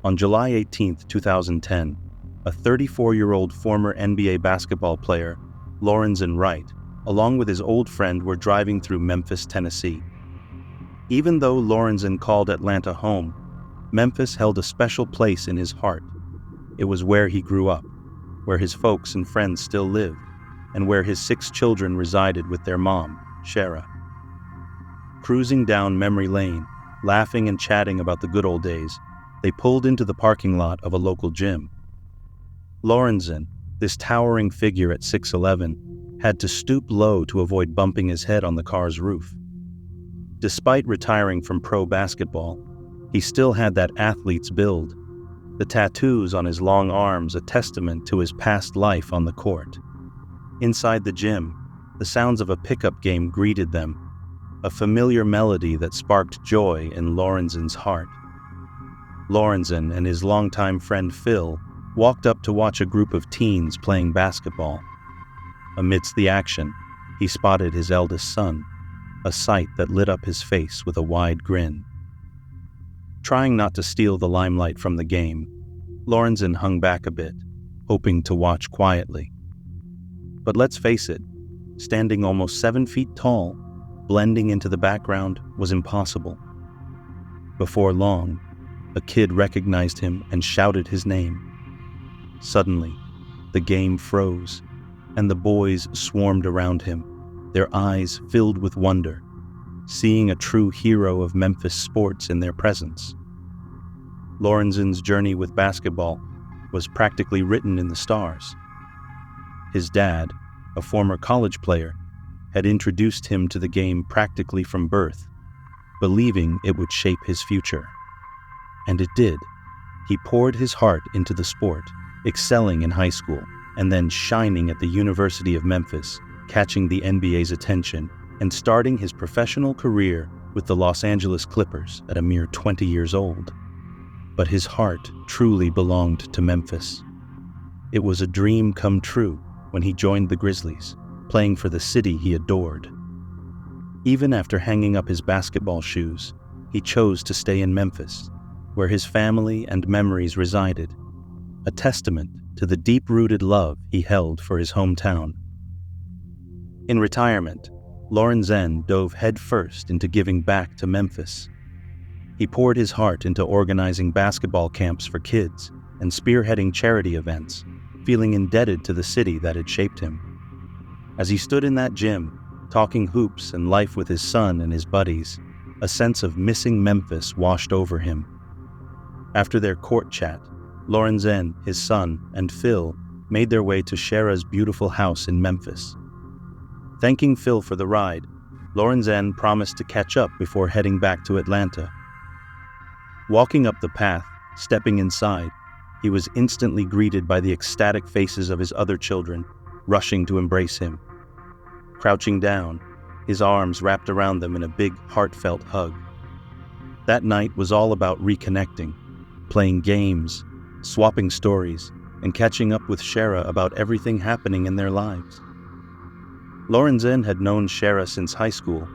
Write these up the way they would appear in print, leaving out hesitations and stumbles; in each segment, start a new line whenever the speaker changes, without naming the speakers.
On July 18, 2010, a 34-year-old former NBA basketball player, Lorenzen Wright, along with his old friend, were driving through Memphis, Tennessee. Even though Lorenzen called Atlanta home, Memphis held a special place in his heart. It was where he grew up, where his folks and friends still lived, and where his 6 children resided with their mom, Shara. Cruising down memory lane, laughing and chatting about the good old days, they pulled into the parking lot of a local gym. Lorenzen, this towering figure at 6'11", had to stoop low to avoid bumping his head on the car's roof. Despite retiring from pro basketball, he still had that athlete's build, the tattoos on his long arms a testament to his past life on the court. Inside the gym, the sounds of a pickup game greeted them, a familiar melody that sparked joy in Lorenzen's heart. Lorenzen and his longtime friend Phil walked up to watch a group of teens playing basketball. Amidst the action, he spotted his eldest son, a sight that lit up his face with a wide grin. Trying not to steal the limelight from the game, Lorenzen hung back a bit, hoping to watch quietly. But let's face it, standing almost 7 feet tall, blending into the background was impossible. Before long, a kid recognized him and shouted his name. Suddenly, the game froze, and the boys swarmed around him, their eyes filled with wonder, seeing a true hero of Memphis sports in their presence. Lorenzen's journey with basketball was practically written in the stars. His dad, a former college player, had introduced him to the game practically from birth, believing it would shape his future. And it did. He poured his heart into the sport, excelling in high school, and then shining at the University of Memphis, catching the NBA's attention, and starting his professional career with the Los Angeles Clippers at a mere 20 years old. But his heart truly belonged to Memphis. It was a dream come true when he joined the Grizzlies, playing for the city he adored. Even after hanging up his basketball shoes, he chose to stay in Memphis, where his family and memories resided, a testament to the deep-rooted love he held for his hometown. In retirement, Lorenzen dove headfirst into giving back to Memphis. He poured his heart into organizing basketball camps for kids and spearheading charity events, feeling indebted to the city that had shaped him. As he stood in that gym, talking hoops and life with his son and his buddies, a sense of missing Memphis washed over him. After their court chat, Lorenzen, his son, and Phil made their way to Shara's beautiful house in Memphis. Thanking Phil for the ride, Lorenzen promised to catch up before heading back to Atlanta. Walking up the path, stepping inside, he was instantly greeted by the ecstatic faces of his other children, rushing to embrace him. Crouching down, his arms wrapped around them in a big, heartfelt hug. That night was all about reconnecting, playing games, swapping stories, and catching up with Shara about everything happening in their lives. Lorenzen had known Shara since high school.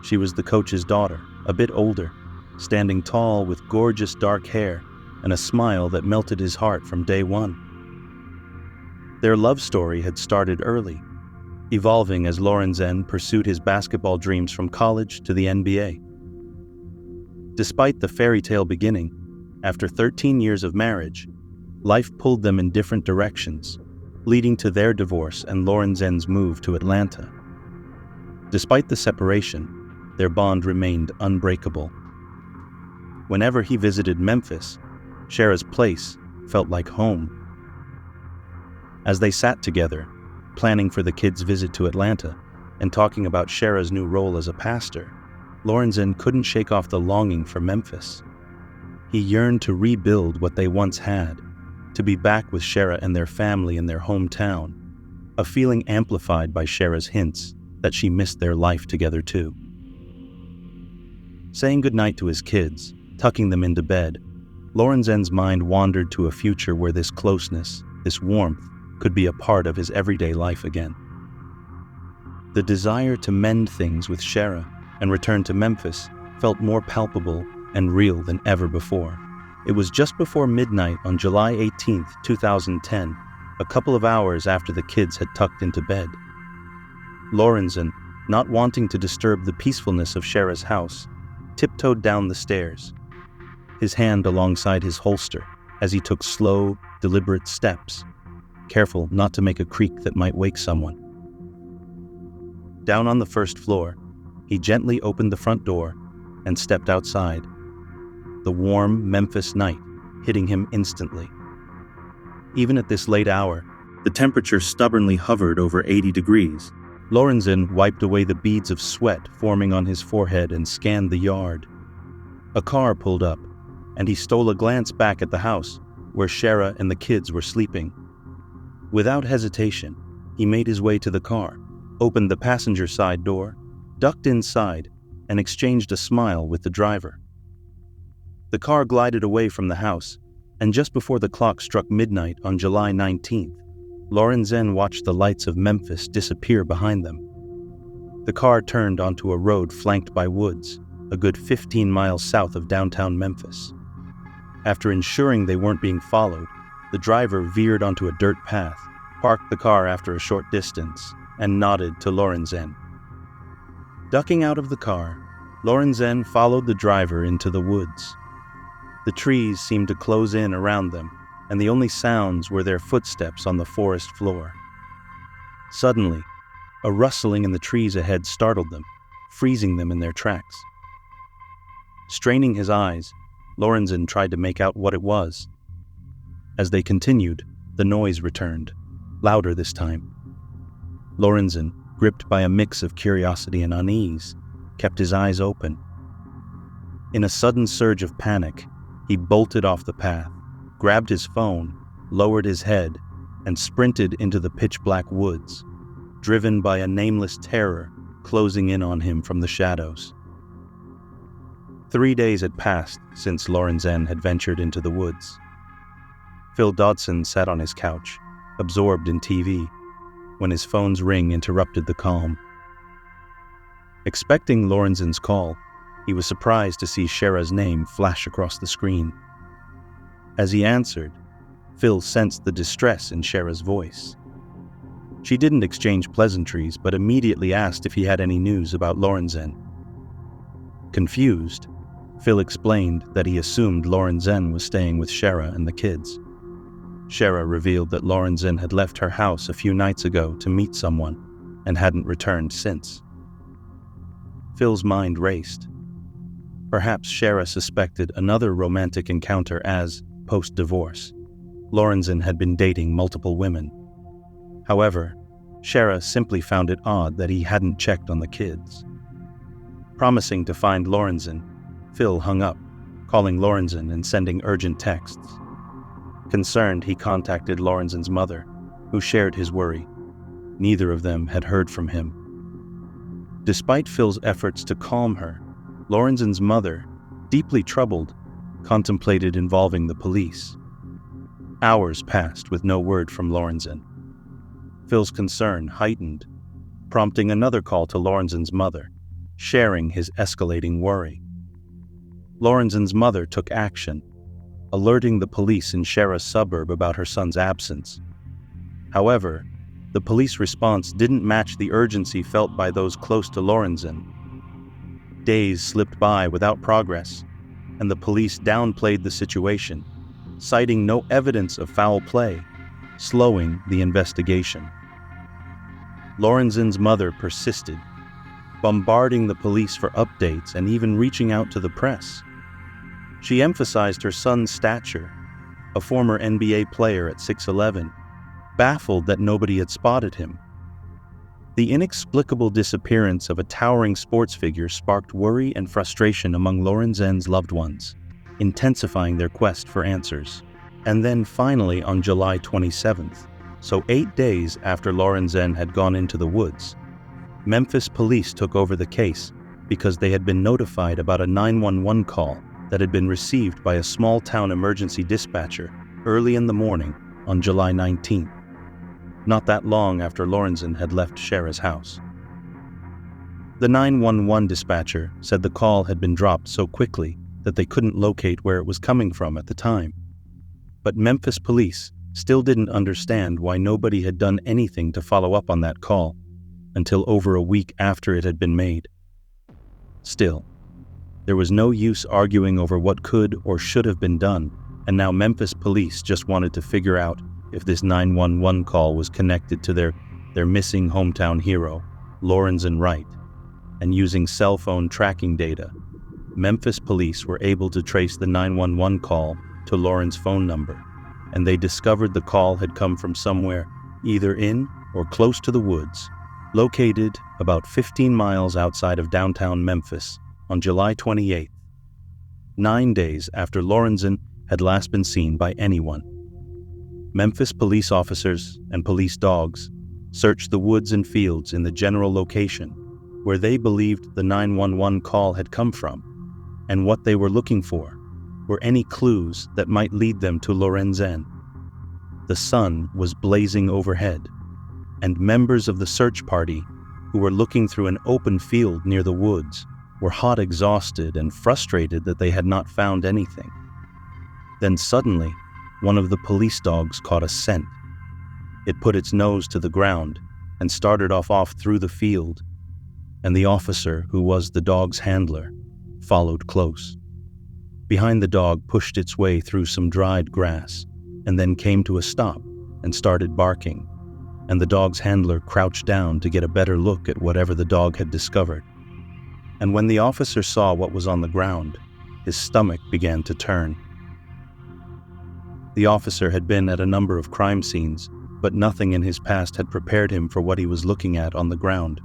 She was the coach's daughter, a bit older, standing tall with gorgeous dark hair and a smile that melted his heart from day one. Their love story had started early, evolving as Lorenzen pursued his basketball dreams from college to the NBA. Despite the fairy tale beginning, after 13 years of marriage, life pulled them in different directions, leading to their divorce and Lorenzen's move to Atlanta. Despite the separation, their bond remained unbreakable. Whenever he visited Memphis, Shara's place felt like home. As they sat together, planning for the kids' visit to Atlanta and talking about Shara's new role as a pastor, Lorenzen couldn't shake off the longing for Memphis. He yearned to rebuild what they once had, to be back with Shara and their family in their hometown, a feeling amplified by Shara's hints that she missed their life together too. Saying goodnight to his kids, tucking them into bed, Lorenzen's mind wandered to a future where this closeness, this warmth, could be a part of his everyday life again. The desire to mend things with Shara and return to Memphis felt more palpable and real than ever before. It was just before midnight on July 18, 2010, a couple of hours after the kids had tucked into bed. Lorenzen, not wanting to disturb the peacefulness of Shara's house, tiptoed down the stairs, his hand alongside his holster as he took slow, deliberate steps, careful not to make a creak that might wake someone. Down on the first floor, he gently opened the front door and stepped outside, the warm Memphis night hitting him instantly. Even at this late hour, the temperature stubbornly hovered over 80 degrees. Lorenzen wiped away the beads of sweat forming on his forehead and scanned the yard. A car pulled up, and he stole a glance back at the house, where Shara and the kids were sleeping. Without hesitation, he made his way to the car, opened the passenger side door, ducked inside, and exchanged a smile with the driver. The car glided away from the house, and just before the clock struck midnight on July 19th, Lorenzen watched the lights of Memphis disappear behind them. The car turned onto a road flanked by woods, a good 15 miles south of downtown Memphis. After ensuring they weren't being followed, the driver veered onto a dirt path, parked the car after a short distance, and nodded to Lorenzen. Ducking out of the car, Lorenzen followed the driver into the woods. The trees seemed to close in around them, and the only sounds were their footsteps on the forest floor. Suddenly, a rustling in the trees ahead startled them, freezing them in their tracks. Straining his eyes, Lorenzen tried to make out what it was. As they continued, the noise returned, louder this time. Lorenzen, gripped by a mix of curiosity and unease, kept his eyes open. In a sudden surge of panic, he bolted off the path, grabbed his phone, lowered his head, and sprinted into the pitch-black woods, driven by a nameless terror closing in on him from the shadows. 3 days had passed since Lorenzen had ventured into the woods. Phil Dodson sat on his couch, absorbed in TV, when his phone's ring interrupted the calm. Expecting Lorenzen's call, he was surprised to see Shara's name flash across the screen. As he answered, Phil sensed the distress in Shara's voice. She didn't exchange pleasantries, but immediately asked if he had any news about Lorenzen. Confused, Phil explained that he assumed Lorenzen was staying with Shara and the kids. Shara revealed that Lorenzen had left her house a few nights ago to meet someone and hadn't returned since. Phil's mind raced. Perhaps Shara suspected another romantic encounter as, post-divorce, Lorenzen had been dating multiple women. However, Shara simply found it odd that he hadn't checked on the kids. Promising to find Lorenzen, Phil hung up, calling Lorenzen and sending urgent texts. Concerned, he contacted Lorenzen's mother, who shared his worry. Neither of them had heard from him. Despite Phil's efforts to calm her, Lorenzen's mother, deeply troubled, contemplated involving the police. Hours passed with no word from Lorenzen. Phil's concern heightened, prompting another call to Lorenzen's mother, sharing his escalating worry. Lorenzen's mother took action, alerting the police in Shara's suburb about her son's absence. However, the police response didn't match the urgency felt by those close to Lorenzen. Days slipped by without progress, and the police downplayed the situation, citing no evidence of foul play, slowing the investigation. Lorenzen's mother persisted, bombarding the police for updates and even reaching out to the press. She emphasized her son's stature, a former NBA player at 6'11", baffled that nobody had spotted him. The inexplicable disappearance of a towering sports figure sparked worry and frustration among Lorenzen's loved ones, intensifying their quest for answers. And then finally on July 27th, so 8 days after Lorenzen had gone into the woods, Memphis police took over the case because they had been notified about a 911 call that had been received by a small-town emergency dispatcher early in the morning on July 19th, not that long after Lorenzen had left Shara's house. The 911 dispatcher said the call had been dropped so quickly that they couldn't locate where it was coming from at the time. But Memphis police still didn't understand why nobody had done anything to follow up on that call until over a week after it had been made. Still, there was no use arguing over what could or should have been done, and now Memphis police just wanted to figure out if this 911 call was connected to their missing hometown hero, Lorenzen Wright. And using cell phone tracking data, Memphis police were able to trace the 911 call to Lauren's phone number, and they discovered the call had come from somewhere either in or close to the woods, located about 15 miles outside of downtown Memphis on July 28th, 9 days after Lorenzen had last been seen by anyone. Memphis police officers and police dogs searched the woods and fields in the general location where they believed the 911 call had come from, and what they were looking for were any clues that might lead them to Lorenzen. The sun was blazing overhead, and members of the search party who were looking through an open field near the woods were hot, exhausted, and frustrated that they had not found anything. Then suddenly, one of the police dogs caught a scent. It put its nose to the ground and started off through the field, and the officer, who was the dog's handler, followed close. Behind the dog pushed its way through some dried grass and then came to a stop and started barking, and the dog's handler crouched down to get a better look at whatever the dog had discovered. And when the officer saw what was on the ground, his stomach began to turn. The officer had been at a number of crime scenes, but nothing in his past had prepared him for what he was looking at on the ground.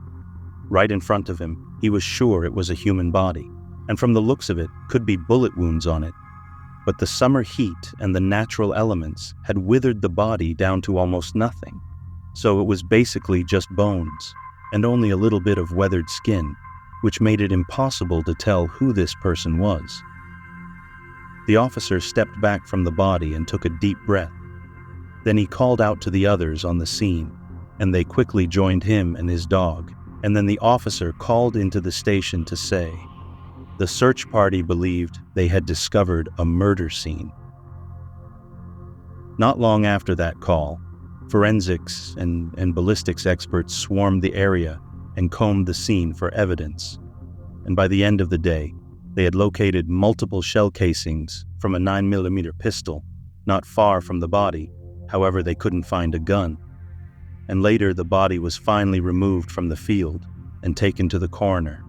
Right in front of him, he was sure it was a human body, and from the looks of it, could be bullet wounds on it. But the summer heat and the natural elements had withered the body down to almost nothing, so it was basically just bones, and only a little bit of weathered skin, which made it impossible to tell who this person was. The officer stepped back from the body and took a deep breath. Then he called out to the others on the scene, and they quickly joined him and his dog, and then the officer called into the station to say the search party believed they had discovered a murder scene. Not long after that call, forensics and ballistics experts swarmed the area and combed the scene for evidence, and by the end of the day, they had located multiple shell casings from a 9mm pistol not far from the body. However, they couldn't find a gun. And later, the body was finally removed from the field and taken to the coroner.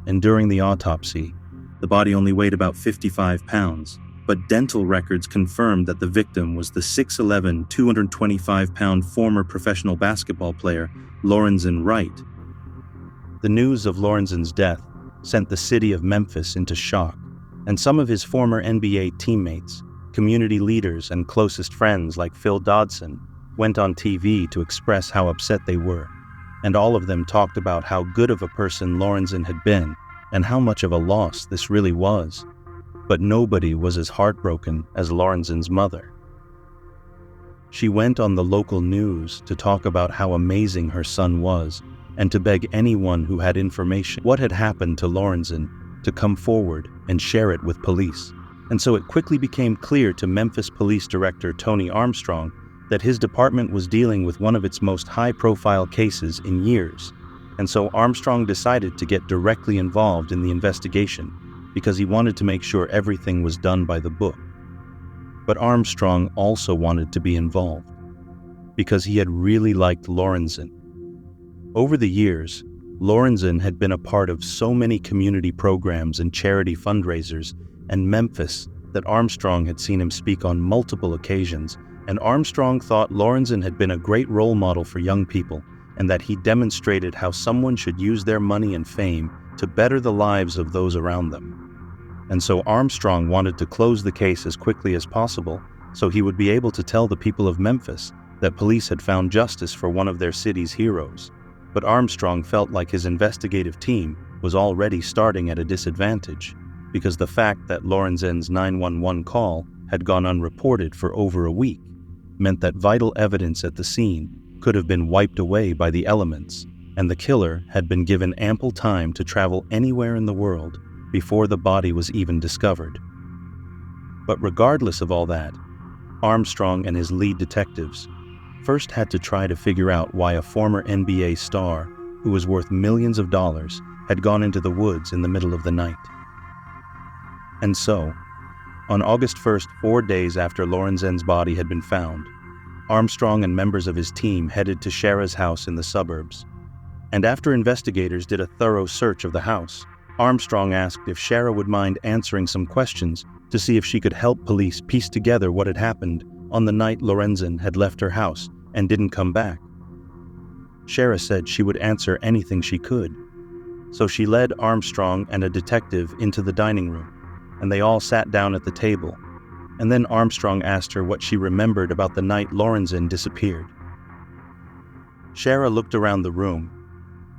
And during the autopsy, the body only weighed about 55 pounds, but dental records confirmed that the victim was the 6'11", 225-pound former professional basketball player, Lorenzen Wright. The news of Lorenzen's death sent the city of Memphis into shock, and some of his former NBA teammates, community leaders, and closest friends like Phil Dodson went on TV to express how upset they were, and all of them talked about how good of a person Lorenzen had been and how much of a loss this really was. But nobody was as heartbroken as Lorenzen's mother. She went on the local news to talk about how amazing her son was and to beg anyone who had information what had happened to Lorenzen to come forward and share it with police. And so it quickly became clear to Memphis Police Director Tony Armstrong that his department was dealing with one of its most high-profile cases in years. And so Armstrong decided to get directly involved in the investigation because he wanted to make sure everything was done by the book. But Armstrong also wanted to be involved because he had really liked Lorenzen. Over the years, Lorenzen had been a part of so many community programs and charity fundraisers in Memphis that Armstrong had seen him speak on multiple occasions, and Armstrong thought Lorenzen had been a great role model for young people and that he demonstrated how someone should use their money and fame to better the lives of those around them. And so Armstrong wanted to close the case as quickly as possible so he would be able to tell the people of Memphis that police had found justice for one of their city's heroes. But Armstrong felt like his investigative team was already starting at a disadvantage because the fact that Lorenzen's 911 call had gone unreported for over a week meant that vital evidence at the scene could have been wiped away by the elements, and the killer had been given ample time to travel anywhere in the world before the body was even discovered. But regardless of all that, Armstrong and his lead detectives first had to try to figure out why a former NBA star who was worth millions of dollars had gone into the woods in the middle of the night. And so, on August 1st, 4 days after Lorenzen's body had been found, Armstrong and members of his team headed to Shara's house in the suburbs. And after investigators did a thorough search of the house, Armstrong asked if Shara would mind answering some questions to see if she could help police piece together what had happened on the night Lorenzen had left her house and didn't come back. Shara said she would answer anything she could. So she led Armstrong and a detective into the dining room, and they all sat down at the table. And then Armstrong asked her what she remembered about the night Lorenzen disappeared. Shara looked around the room,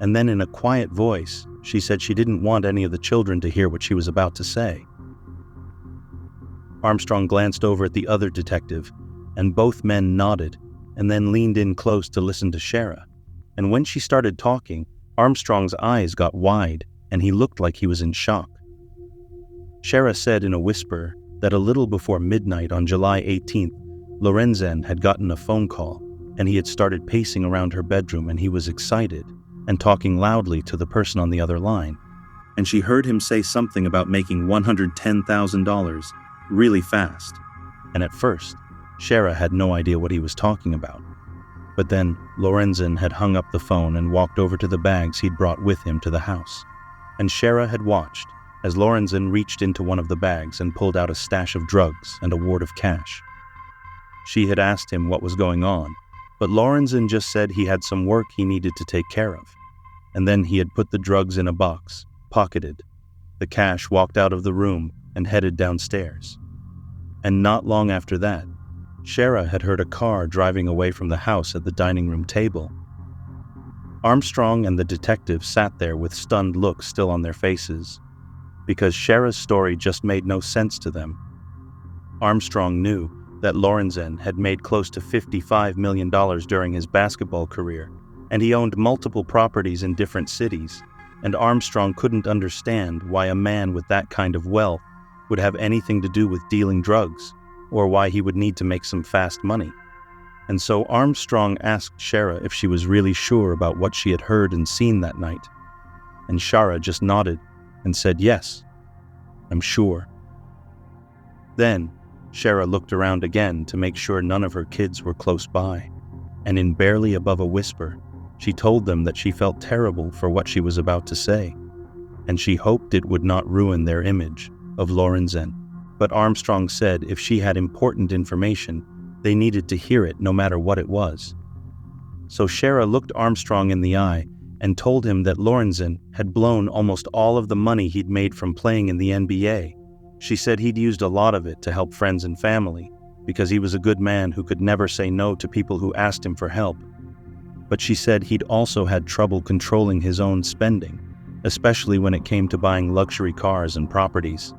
and then in a quiet voice, she said she didn't want any of the children to hear what she was about to say. Armstrong glanced over at the other detective, and both men nodded, and then leaned in close to listen to Shara. And when she started talking, Armstrong's eyes got wide, and he looked like he was in shock. Shara said in a whisper that a little before midnight on July 18th, Lorenzen had gotten a phone call, and he had started pacing around her bedroom, and he was excited and talking loudly to the person on the other line. And she heard him say something about making $110,000 really fast. And at first, Shara had no idea what he was talking about. But then Lorenzen had hung up the phone and walked over to the bags he'd brought with him to the house. And Shara had watched as Lorenzen reached into one of the bags and pulled out a stash of drugs and a wad of cash. She had asked him what was going on, but Lorenzen just said he had some work he needed to take care of. And then he had put the drugs in a box, pocketed the cash, walked out of the room, and headed downstairs. And not long after that, Shara had heard a car driving away from the house at the dining room table. Armstrong and the detective sat there with stunned looks still on their faces, because Shara's story just made no sense to them. Armstrong knew that Lorenzen had made close to $55 million during his basketball career, and he owned multiple properties in different cities, and Armstrong couldn't understand why a man with that kind of wealth would have anything to do with dealing drugs, or why he would need to make some fast money. And so Armstrong asked Shara if she was really sure about what she had heard and seen that night. And Shara just nodded and said, "Yes, I'm sure." Then Shara looked around again to make sure none of her kids were close by, and in barely above a whisper, she told them that she felt terrible for what she was about to say, and she hoped it would not ruin their image of Lorenzen. But Armstrong said if she had important information, they needed to hear it no matter what it was. So Shara looked Armstrong in the eye and told him that Lorenzen had blown almost all of the money he'd made from playing in the NBA. She said he'd used a lot of it to help friends and family, because he was a good man who could never say no to people who asked him for help. But she said he'd also had trouble controlling his own spending, especially when it came to buying luxury cars and properties.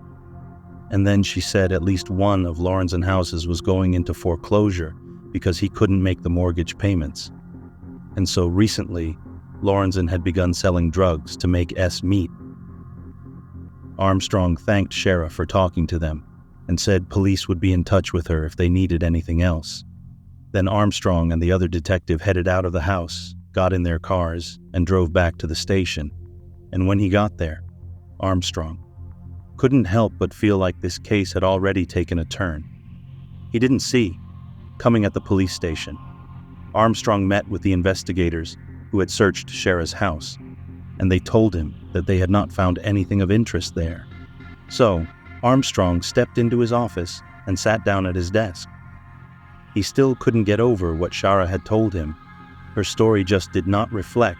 And then she said at least one of Lorenzen's houses was going into foreclosure because he couldn't make the mortgage payments. And so recently, Lorenzen had begun selling drugs to make ends meet. Armstrong thanked Shara for talking to them and said police would be in touch with her if they needed anything else. Then Armstrong and the other detective headed out of the house, got in their cars, and drove back to the station. And when he got there, Armstrong couldn't help but feel like this case had already taken a turn. He didn't see, coming at the police station, Armstrong met with the investigators who had searched Shara's house, and they told him that they had not found anything of interest there. So, Armstrong stepped into his office and sat down at his desk. He still couldn't get over what Shara had told him. Her story just did not reflect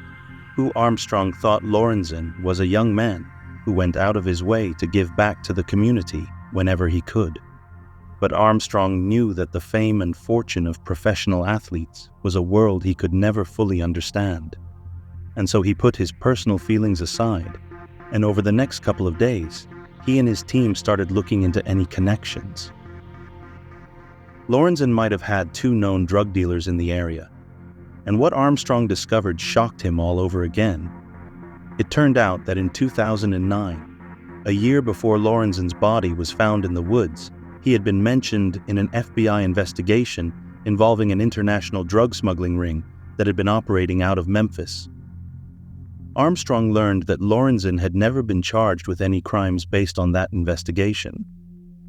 who Armstrong thought Lorenzen was, a young man who went out of his way to give back to the community whenever he could. But Armstrong knew that the fame and fortune of professional athletes was a world he could never fully understand. And so he put his personal feelings aside, and over the next couple of days, he and his team started looking into any connections. Lorenzen might have had 2 known drug dealers in the area, and what Armstrong discovered shocked him all over again. It turned out that in 2009, A year before Lorenzen's body was found in the woods, he had been mentioned in an FBI investigation involving an international drug smuggling ring that had been operating out of Memphis. Armstrong learned that Lorenzen had never been charged with any crimes based on that investigation.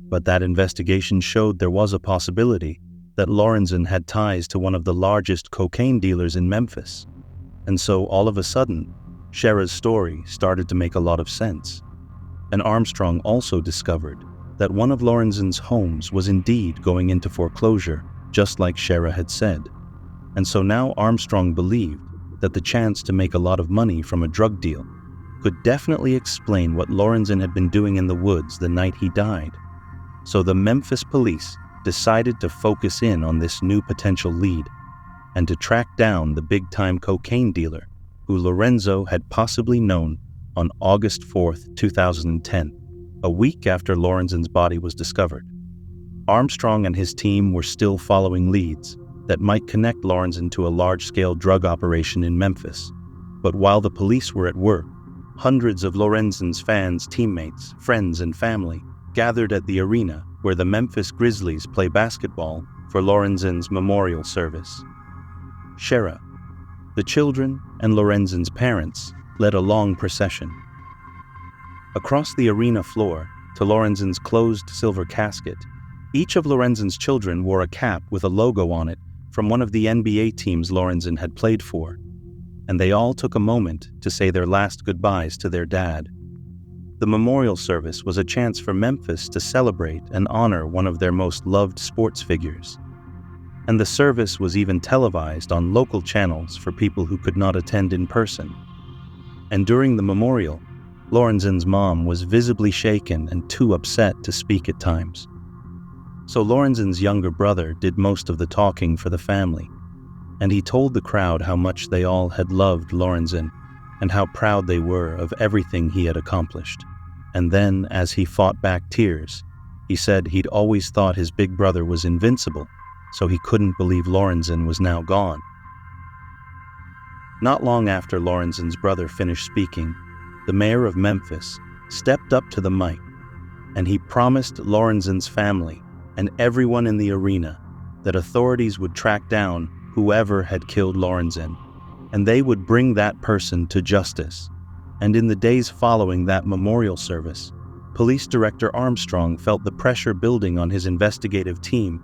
But that investigation showed there was a possibility that Lorenzen had ties to one of the largest cocaine dealers in Memphis. And so all of a sudden, Shera's story started to make a lot of sense. And Armstrong also discovered that one of Lorenzen's homes was indeed going into foreclosure, just like Shera had said. And so now Armstrong believed that the chance to make a lot of money from a drug deal could definitely explain what Lorenzen had been doing in the woods the night he died. So the Memphis police decided to focus in on this new potential lead and to track down the big-time cocaine dealer who Lorenzo had possibly known on August 4th, 2010, a week after Lorenzen's body was discovered. Armstrong and his team were still following leads that might connect Lorenzen to a large-scale drug operation in Memphis. But while the police were at work, hundreds of Lorenzen's fans, teammates, friends, and family gathered at the arena where the Memphis Grizzlies play basketball for Lorenzen's memorial service. Shera, the children, and Lorenzen's parents led a long procession. Across the arena floor to Lorenzen's closed silver casket, each of Lorenzen's children wore a cap with a logo on it from one of the NBA teams Lorenzen had played for, and they all took a moment to say their last goodbyes to their dad. The memorial service was a chance for Memphis to celebrate and honor one of their most loved sports figures. And the service was even televised on local channels for people who could not attend in person. And during the memorial, Lorenzen's mom was visibly shaken and too upset to speak at times. So Lorenzen's younger brother did most of the talking for the family, and he told the crowd how much they all had loved Lorenzen and how proud they were of everything he had accomplished. And then, as he fought back tears, he said he'd always thought his big brother was invincible, so he couldn't believe Lorenzen was now gone. Not long after Lorenzen's brother finished speaking, the mayor of Memphis stepped up to the mic, and he promised Lorenzen's family and everyone in the arena that authorities would track down whoever had killed Lorenzen, and they would bring that person to justice. And in the days following that memorial service, Police Director Armstrong felt the pressure building on his investigative team.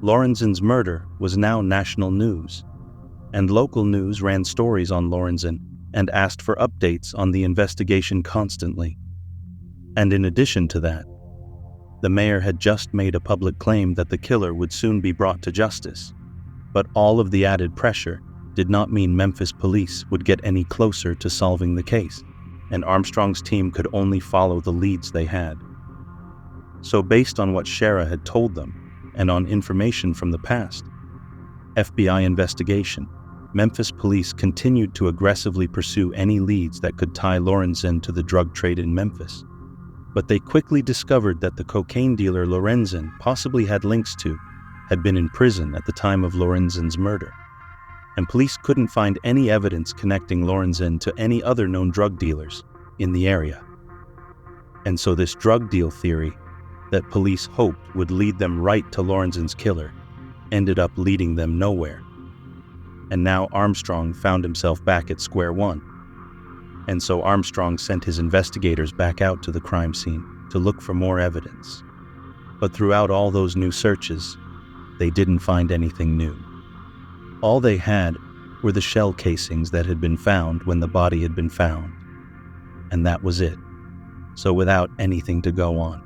Lorenzen's murder was now national news, and local news ran stories on Lorenzen and asked for updates on the investigation constantly. And in addition to that, the mayor had just made a public claim that the killer would soon be brought to justice. But all of the added pressure did not mean Memphis police would get any closer to solving the case, and Armstrong's team could only follow the leads they had. So based on what Shera had told them, and on information from the past FBI investigation, Memphis police continued to aggressively pursue any leads that could tie Lorenzen to the drug trade in Memphis. But they quickly discovered that the cocaine dealer Lorenzen possibly had links to had been in prison at the time of Lorenzen's murder, and police couldn't find any evidence connecting Lorenzen to any other known drug dealers in the area. And so this drug deal theory that police hoped would lead them right to Lorenzen's killer ended up leading them nowhere. And now Armstrong found himself back at square one. And so Armstrong sent his investigators back out to the crime scene to look for more evidence. But throughout all those new searches, they didn't find anything new. All they had were the shell casings that had been found when the body had been found. And that was it. So without anything to go on,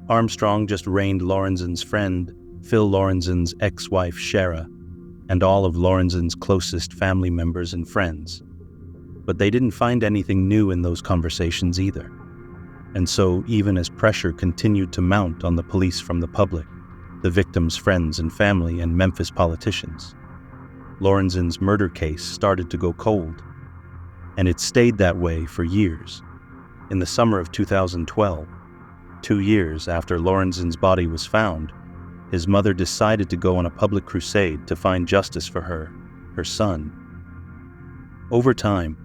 Armstrong just arraigned Lorenzen's friend, Phil Lorenzen's ex-wife Shera, and all of Lorenzen's closest family members and friends. But they didn't find anything new in those conversations either. And so, even as pressure continued to mount on the police from the public, the victim's friends and family, and Memphis politicians, Lorenzen's murder case started to go cold. And it stayed that way for years. In the summer of 2012, 2 years after Lorenzen's body was found, his mother decided to go on a public crusade to find justice for her son. Over time,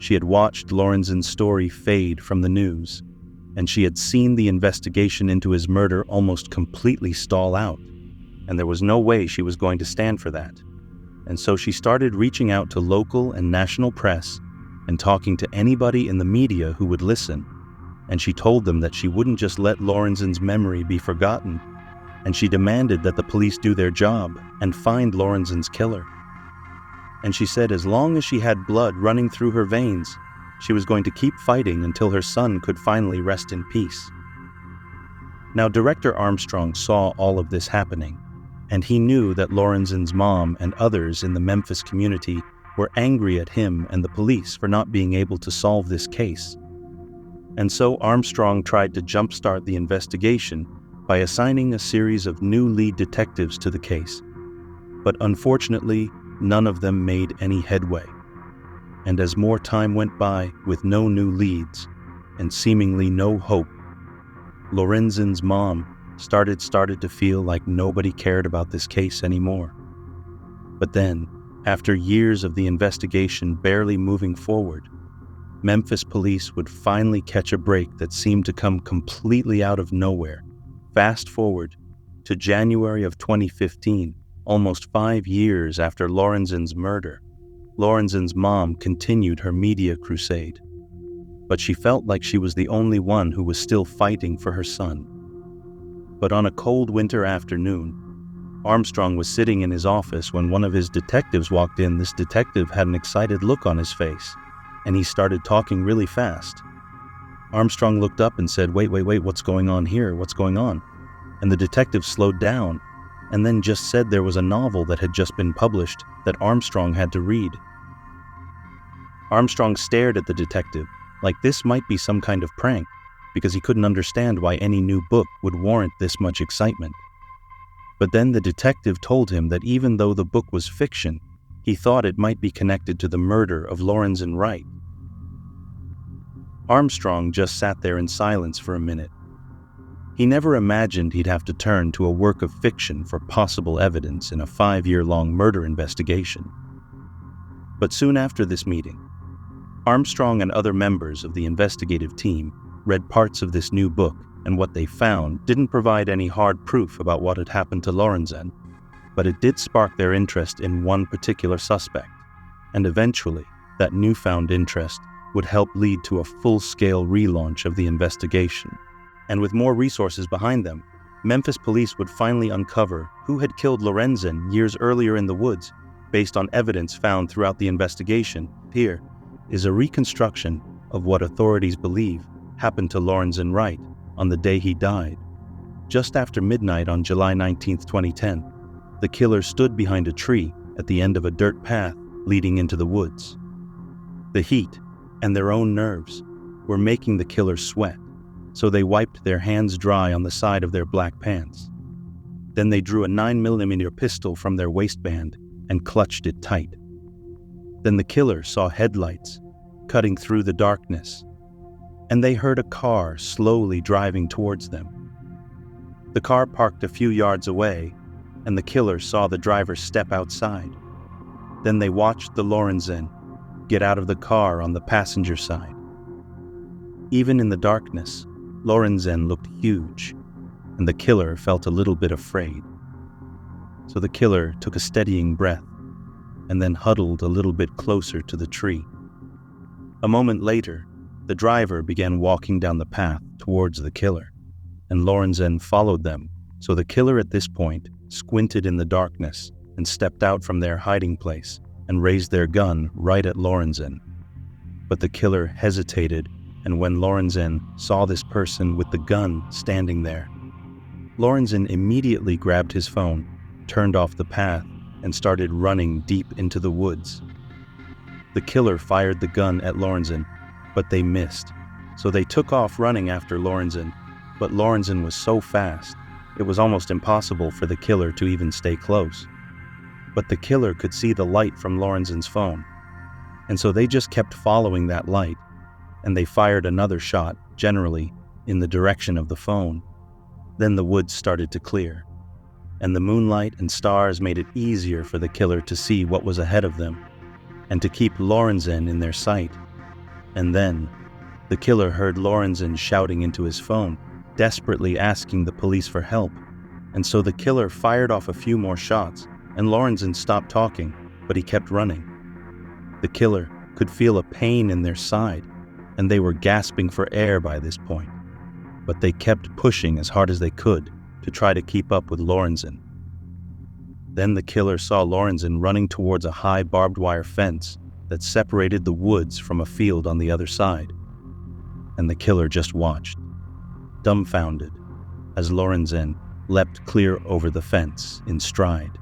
She had watched Lorenzen's story fade from the news, and she had seen the investigation into his murder almost completely stall out, and there was no way she was going to stand for that. And so she started reaching out to local and national press and talking to anybody in the media who would listen, and she told them that she wouldn't just let Lorenzen's memory be forgotten, and she demanded that the police do their job and find Lorenzen's killer. And she said as long as she had blood running through her veins, she was going to keep fighting until her son could finally rest in peace. Now, Director Armstrong saw all of this happening, and he knew that Lorenzen's mom and others in the Memphis community were angry at him and the police for not being able to solve this case. And so Armstrong tried to jumpstart the investigation by assigning a series of new lead detectives to the case. But unfortunately, none of them made any headway. And as more time went by with no new leads and seemingly no hope, Lorenzen's mom started to feel like nobody cared about this case anymore. But then, after years of the investigation barely moving forward, Memphis police would finally catch a break that seemed to come completely out of nowhere. Fast forward to January of 2015, almost 5 years after Lorenzen's murder. Lorenzen's mom continued her media crusade, but she felt like she was the only one who was still fighting for her son. But on a cold winter afternoon, Armstrong was sitting in his office when one of his detectives walked in. This detective had an excited look on his face, and he started talking really fast. Armstrong looked up and said, wait, what's going on here? What's going on? And the detective slowed down and then just said there was a novel that had just been published that Armstrong had to read. Armstrong stared at the detective like this might be some kind of prank, because he couldn't understand why any new book would warrant this much excitement. But then the detective told him that even though the book was fiction, he thought it might be connected to the murder of Lorenzen Wright. Armstrong just sat there in silence for a minute. He never imagined he'd have to turn to a work of fiction for possible evidence in a 5-year-long murder investigation. But soon after this meeting, Armstrong and other members of the investigative team read parts of this new book, and what they found didn't provide any hard proof about what had happened to Lorenzen, but it did spark their interest in one particular suspect, and eventually that newfound interest would help lead to a full-scale relaunch of the investigation. And with more resources behind them, Memphis police would finally uncover who had killed Lorenzen years earlier in the woods based on evidence found throughout the investigation. Here is a reconstruction of what authorities believe happened to Lorenzen Wright on the day he died. Just after midnight on July 19, 2010, the killer stood behind a tree at the end of a dirt path leading into the woods. The heat and their own nerves were making the killer sweat, so they wiped their hands dry on the side of their black pants. Then they drew a 9mm pistol from their waistband and clutched it tight. Then the killer saw headlights cutting through the darkness, and they heard a car slowly driving towards them. The car parked a few yards away, and the killer saw the driver step outside. Then they watched the Lorenzen get out of the car on the passenger side. Even in the darkness, Lorenzen looked huge, and the killer felt a little bit afraid. So the killer took a steadying breath and then huddled a little bit closer to the tree. A moment later, the driver began walking down the path towards the killer, and Lorenzen followed them. So the killer at this point squinted in the darkness and stepped out from their hiding place and raised their gun right at Lorenzen. But the killer hesitated, and when Lorenzen saw this person with the gun standing there, Lorenzen immediately grabbed his phone, turned off the path, and started running deep into the woods. The killer fired the gun at Lorenzen, but they missed, so they took off running after Lorenzen, but Lorenzen was so fast, it was almost impossible for the killer to even stay close. But the killer could see the light from Lorenzen's phone, and so they just kept following that light, and they fired another shot, generally in the direction of the phone. Then the woods started to clear, and the moonlight and stars made it easier for the killer to see what was ahead of them, and to keep Lorenzen in their sight. And then, the killer heard Lorenzen shouting into his phone, desperately asking the police for help. And so the killer fired off a few more shots, and Lorenzen stopped talking, but he kept running. The killer could feel a pain in their side, and they were gasping for air by this point. But they kept pushing as hard as they could to try to keep up with Lorenzen. Then the killer saw Lorenzen running towards a high barbed wire fence that separated the woods from a field on the other side. And the killer just watched, dumbfounded, as Lorenzen leapt clear over the fence in stride.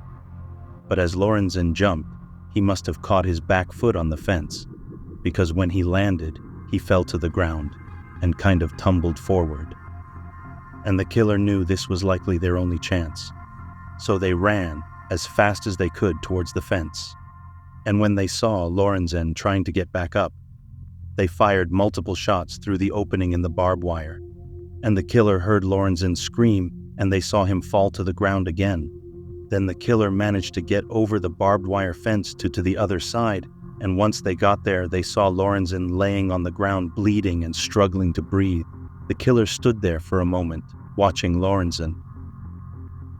But as Lorenzen jumped, he must have caught his back foot on the fence, because when he landed, he fell to the ground and kind of tumbled forward. And the killer knew this was likely their only chance, so they ran as fast as they could towards the fence. And when they saw Lorenzen trying to get back up, they fired multiple shots through the opening in the barbed wire. And the killer heard Lorenzen scream, and they saw him fall to the ground again. Then the killer managed to get over the barbed wire fence to the other side, and once they got there, they saw Lorenzen laying on the ground bleeding and struggling to breathe. The killer stood there for a moment, watching Lorenzen.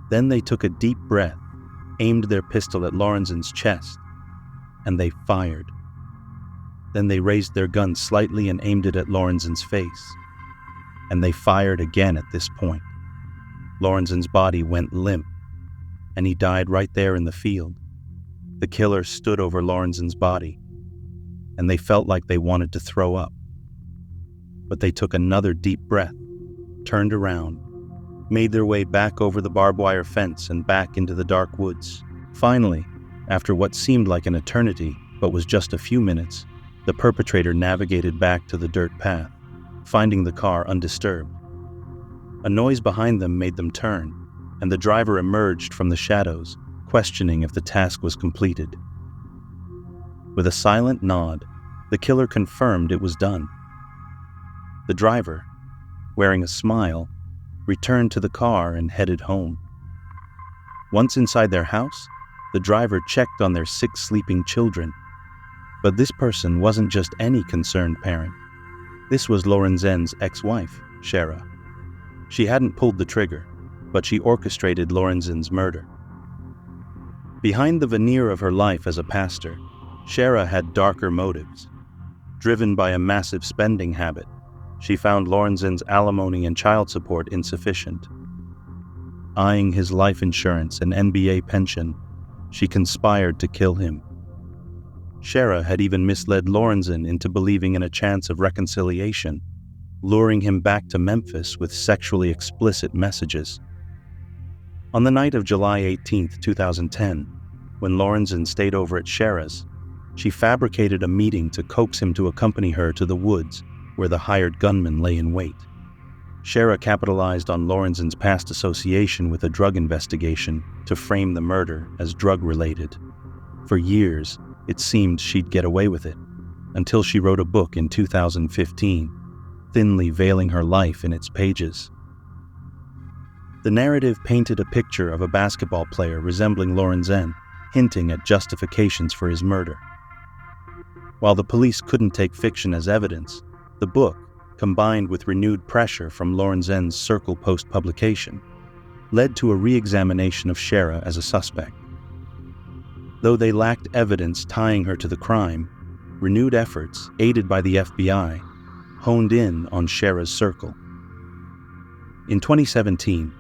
Then they took a deep breath, aimed their pistol at Lorenzen's chest, and they fired. Then they raised their gun slightly and aimed it at Lorenzen's face. And they fired again at this point. Lorenzen's body went limp, and he died right there in the field. The killer stood over Lorenzen's body, and they felt like they wanted to throw up. But they took another deep breath, turned around, made their way back over the barbed wire fence and back into the dark woods. Finally, after what seemed like an eternity, but was just a few minutes, the perpetrator navigated back to the dirt path, finding the car undisturbed. A noise behind them made them turn, and the driver emerged from the shadows, questioning if the task was completed. With a silent nod, the killer confirmed it was done. The driver, wearing a smile, returned to the car and headed home. Once inside their house, the driver checked on their 6 sleeping children. But this person wasn't just any concerned parent. This was Lorenzen's ex-wife, Shara. She hadn't pulled the trigger, but she orchestrated Lorenzen's murder. Behind the veneer of her life as a pastor, Shara had darker motives. Driven by a massive spending habit, she found Lorenzen's alimony and child support insufficient. Eyeing his life insurance and NBA pension, she conspired to kill him. Shara had even misled Lorenzen into believing in a chance of reconciliation, luring him back to Memphis with sexually explicit messages. On the night of July 18, 2010, when Lorenzen stayed over at Shara's, she fabricated a meeting to coax him to accompany her to the woods where the hired gunman lay in wait. Shara capitalized on Lorenzen's past association with a drug investigation to frame the murder as drug-related. For years, it seemed she'd get away with it, until she wrote a book in 2015, thinly veiling her life in its pages. The narrative painted a picture of a basketball player resembling Lorenzen, hinting at justifications for his murder. While the police couldn't take fiction as evidence, the book, combined with renewed pressure from Lorenzen's Circle Post publication, led to a re-examination of Shara as a suspect. Though they lacked evidence tying her to the crime, renewed efforts, aided by the FBI, honed in on Shara's circle. In 2017,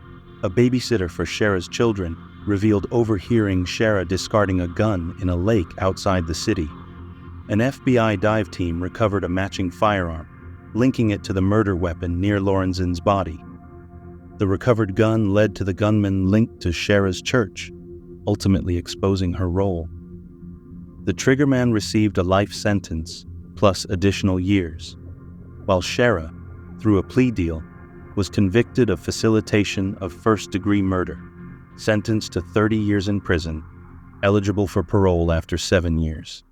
a babysitter for Shara's children revealed overhearing Shara discarding a gun in a lake outside the city. An FBI dive team recovered a matching firearm, linking it to the murder weapon near Lorenzen's body. The recovered gun led to the gunman linked to Shara's church, ultimately exposing her role. The triggerman received a life sentence, plus additional years, while Shara, through a plea deal, was convicted of facilitation of first-degree murder, sentenced to 30 years in prison, eligible for parole after 7 years.